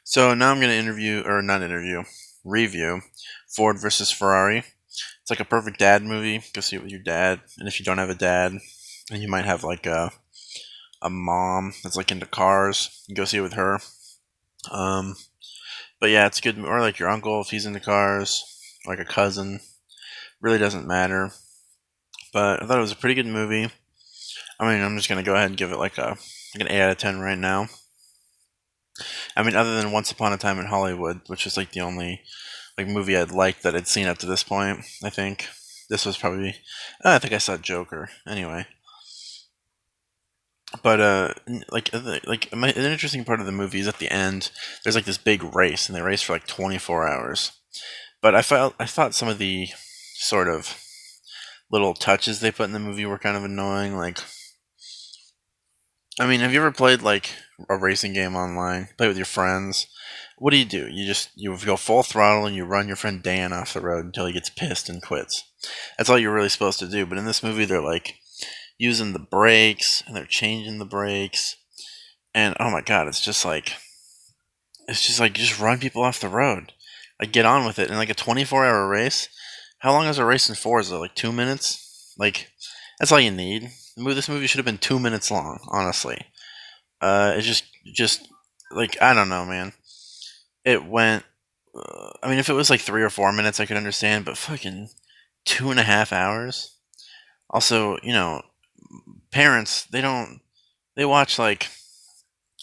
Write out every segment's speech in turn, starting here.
So now I'm going to review Ford versus Ferrari. It's like a perfect dad movie. Go see it with your dad. And if you don't have a dad, and you might have like a mom that's like into cars, go see it with her. Um, but yeah, it's good. Or like your uncle if he's into cars, like a cousin. Really doesn't matter. But I thought it was a pretty good movie. I mean, I'm just going to go ahead and give it like an 8 out of 10 right now. I mean, other than Once Upon a Time in Hollywood, which is like the only like movie I'd liked that I'd seen up to this point. I think this was probably. I think I saw Joker anyway. But an interesting part of the movie is at the end. There's like this big race, and they race for like 24 hours. But I thought some of the sort of little touches they put in the movie were kind of annoying. Like, I mean, have you ever played like a racing game online? Play with your friends. What do? You go full throttle and you run your friend Dan off the road until he gets pissed and quits. That's all you're really supposed to do. But in this movie, they're like using the brakes and they're changing the brakes, and oh my god, it's just like just run people off the road. Like get on with it. And like a 24-hour race. How long is a race in Forza? Like 2 minutes? Like that's all you need. This movie should have been 2 minutes long, honestly. It's just like I don't know, man. It went. I mean, if it was like 3 or 4 minutes, I could understand, but fucking 2.5 hours. Also, parents they watch like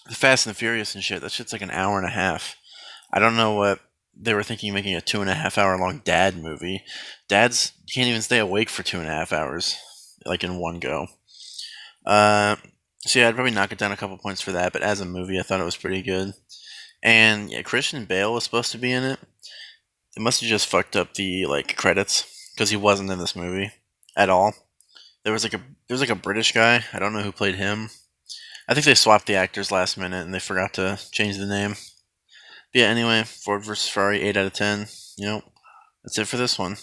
the Fast and the Furious and shit. That shit's like an hour and a half. I don't know what they were thinking, making a 2.5 hour long dad movie. Dads can't even stay awake for 2.5 hours, like in one go. Uh, so yeah, I'd probably knock it down a couple points for that. But as a movie, I thought it was pretty good. And yeah, Christian Bale was supposed to be in it. They must have just fucked up the like credits because he wasn't in this movie at all. There was like a British guy. I don't know who played him. I think they swapped the actors last minute and they forgot to change the name. But yeah, anyway, Ford versus Ferrari, 8 out of 10. That's it for this one.